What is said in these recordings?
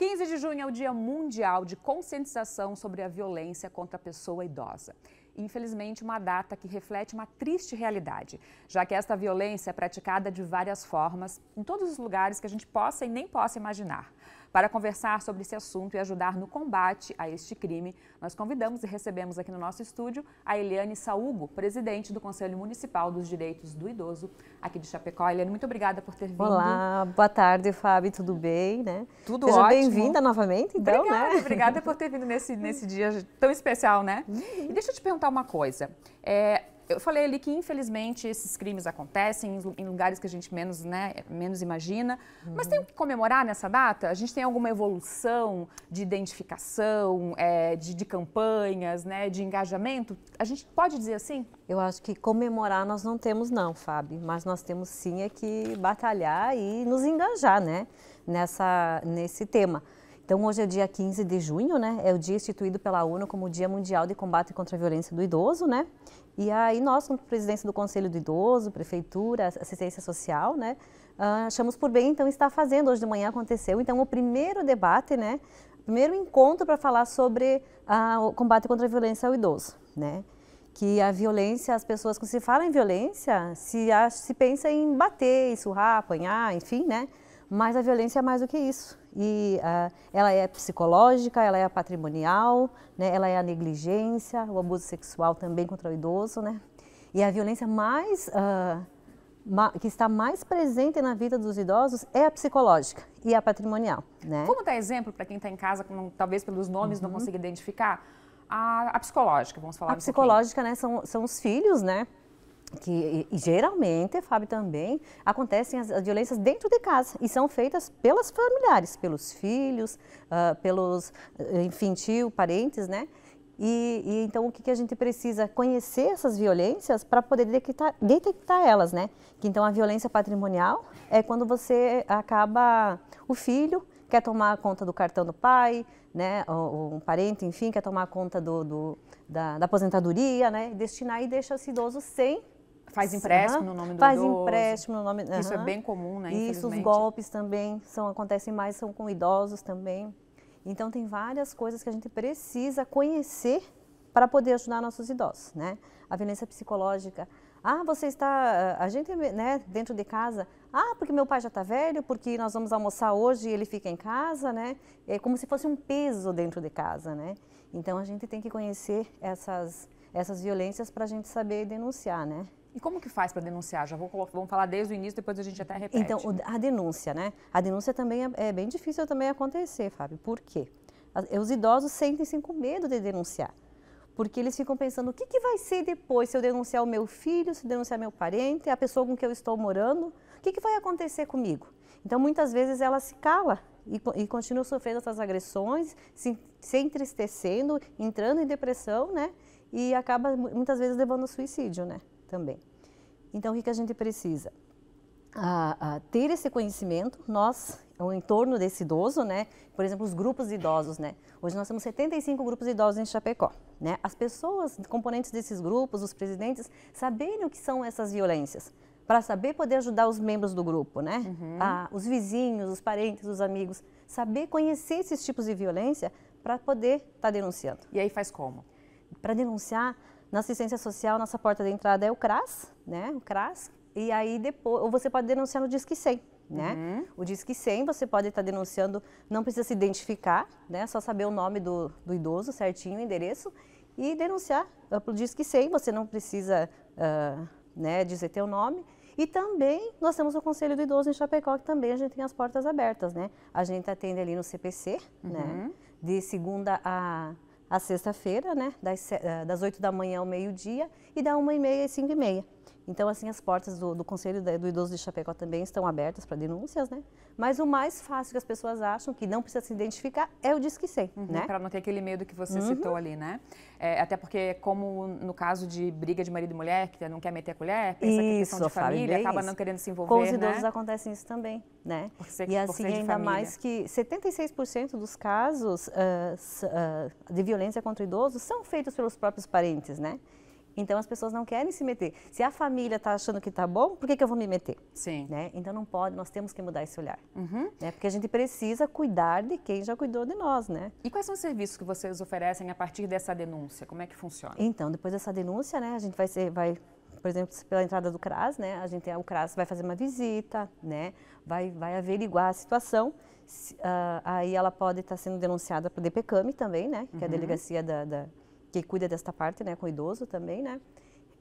15 de junho é o Dia Mundial de Conscientização sobre a Violência contra a Pessoa Idosa. Infelizmente, uma data que reflete uma triste realidade, já que esta violência é praticada de várias formas, em todos os lugares que a gente possa e nem possa imaginar. Para conversar sobre esse assunto e ajudar no combate a este crime, nós convidamos e recebemos aqui no nosso estúdio a Eliane Saúgo, presidente do Conselho Municipal dos Direitos do Idoso, aqui de Chapecó. Eliane, muito obrigada por ter vindo. Olá, boa tarde, Fábio, tudo bem, né? Tudo Seja ótimo. bem-vinda novamente, então, obrigada, né? Obrigada por ter vindo nesse dia tão especial, né? E deixa eu te perguntar uma coisa. Eu falei ali que, infelizmente, esses crimes acontecem em lugares que a gente menos imagina. Mas tem que comemorar nessa data? A gente tem alguma evolução de identificação, de campanhas, né, de engajamento? A gente pode dizer assim? Eu acho que comemorar nós não temos não, Fábio, mas nós temos sim que batalhar e nos engajar, né, nesse tema. Então, hoje é dia 15 de junho, né? É o dia instituído pela ONU como o Dia Mundial de Combate contra a Violência do Idoso, né? E aí nós, como presidência do Conselho do Idoso, Prefeitura, Assistência Social, né? Achamos por bem, então, estar fazendo. Hoje de manhã aconteceu, então, o primeiro debate, né? O primeiro encontro para falar sobre o combate contra a violência ao idoso, né? Que a violência, as pessoas, quando se fala em violência, se pensa em bater, surrar, apanhar, enfim, né? Mas a violência é mais do que isso. E ela é psicológica, ela é patrimonial, né? Ela é a negligência, o abuso sexual também contra o idoso, né? E a violência que está mais presente na vida dos idosos é a psicológica e a patrimonial, né? Vamos dar exemplo para quem está em casa, talvez pelos nomes não consiga identificar? A psicológica, vamos falar A psicológica, né, são os filhos, né? Que geralmente, Fábio, também acontecem as violências dentro de casa e são feitas pelas familiares, pelos filhos, enfim, tio, parentes, né? E então o que a gente precisa? Conhecer essas violências para poder detectar elas, né? Que então a violência patrimonial é quando o filho quer tomar conta do cartão do pai, né? Ou um parente, enfim, quer tomar conta da aposentadoria, né? Destinar e deixa esse idoso sem. Faz empréstimo no nome do Faz idoso. empréstimo no nome. Isso é bem comum, né? Isso, os golpes também acontecem mais, são com idosos também. Então tem várias coisas que a gente precisa conhecer para poder ajudar nossos idosos, né? A violência psicológica. A gente, né, dentro de casa, porque meu pai já está velho, porque nós vamos almoçar hoje e ele fica em casa, né? É como se fosse um peso dentro de casa, né? Então a gente tem que conhecer essas violências para a gente saber denunciar, né? E como que faz para denunciar? Vamos falar desde o início, depois a gente até repete. Então, a denúncia, né? A denúncia também é bem difícil também acontecer, Fábio. Por quê? Os idosos sentem-se com medo de denunciar. Porque eles ficam pensando, o que vai ser depois se eu denunciar o meu filho, se eu denunciar meu parente, a pessoa com quem eu estou morando? O que vai acontecer comigo? Então, muitas vezes ela se cala e continua sofrendo essas agressões, se entristecendo, entrando em depressão, né? E acaba, muitas vezes, levando ao suicídio, né? Também. Então, o que a gente precisa? Ter esse conhecimento, o entorno desse idoso, né? Por exemplo, os grupos de idosos, né? Hoje nós temos 75 grupos de idosos em Chapecó, né? As pessoas, componentes desses grupos, os presidentes, saberem o que são essas violências, para saber poder ajudar os membros do grupo, né? Os vizinhos, os parentes, os amigos, saber conhecer esses tipos de violência para poder estar denunciando. E aí faz como? Para denunciar, na assistência social, nossa porta de entrada é o CRAS, né? O CRAS. E aí depois, ou você pode denunciar no Disque 100, né? O Disque 100 você pode estar denunciando, não precisa se identificar, né? Só saber o nome do idoso certinho, o endereço, e denunciar para o Disque 100. Você não precisa né, dizer teu nome. E também nós temos o Conselho do Idoso em Chapecó, que também a gente tem as portas abertas, né? A gente atende ali no CPC, né? De segunda a sexta-feira, né, das 8 da manhã ao meio-dia e da 1h30 às 5h30. Então, assim, as portas do Conselho do Idoso de Chapecó também estão abertas para denúncias, né? Mas o mais fácil que as pessoas acham, que não precisa se identificar, é o Disque 100, né? Para não ter aquele medo que você citou ali, né? Até porque, como no caso de briga de marido e mulher, que não quer meter a colher, pensa que é questão de família, acaba não querendo se envolver, com os idosos acontece isso também, né? E assim, ainda mais que 76% dos casos de violência contra o idoso são feitos pelos próprios parentes, né? Então as pessoas não querem se meter. Se a família está achando que está bom, por que eu vou me meter? Sim. Né? Então não pode, nós temos que mudar esse olhar. Né? Porque a gente precisa cuidar de quem já cuidou de nós, né? E quais são os serviços que vocês oferecem a partir dessa denúncia? Como é que funciona? Então, depois dessa denúncia, né, a gente vai, por exemplo, pela entrada do CRAS, né, o CRAS vai fazer uma visita, né, vai averiguar a situação. Aí ela pode estar sendo denunciada para o DPCAM também, né, que é a delegacia que cuida desta parte, né, com o idoso também, né.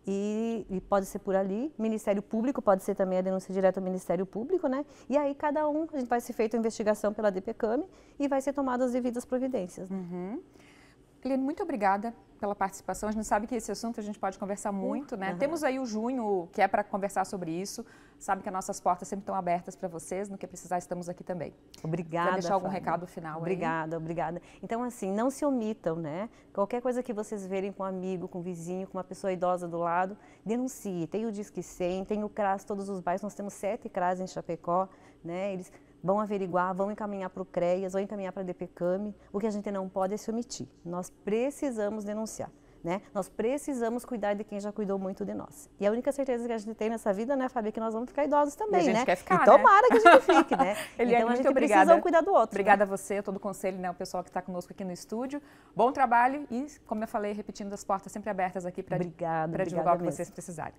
E pode ser por ali, Ministério Público, pode ser também a denúncia direta ao Ministério Público, né? E aí a gente vai ser feita a investigação pela DPCAM e vai ser tomadas as devidas providências. Eliane, muito obrigada pela participação. A gente sabe que esse assunto a gente pode conversar muito, né? Temos aí o junho, que é para conversar sobre isso. Sabe que as nossas portas sempre estão abertas para vocês. No que precisar, estamos aqui também. Obrigada, quer deixar algum Fábio. recado final aí? Obrigada. Então, assim, não se omitam, né? Qualquer coisa que vocês verem com um amigo, com um vizinho, com uma pessoa idosa do lado, denuncie. Tem o Disque 100, tem o CRAS, todos os bairros. Nós temos 7 CRAS em Chapecó, né? Eles vão averiguar, vão encaminhar para o CREAS, vão encaminhar para a DPCAM. O que a gente não pode é se omitir. Nós precisamos denunciar, né? Nós precisamos cuidar de quem já cuidou muito de nós. E a única certeza que a gente tem nessa vida, né, Fábio, é que nós vamos ficar idosos também, e a gente né? quer ficar, e tomara que a gente fique, né? Eliane, então a gente obrigada. precisa cuidar do outro. Obrigada, né? a você, todo o conselho, né, o pessoal que está conosco aqui no estúdio. Bom trabalho e, como eu falei, repetindo, as portas sempre abertas aqui para divulgar o que vocês precisarem.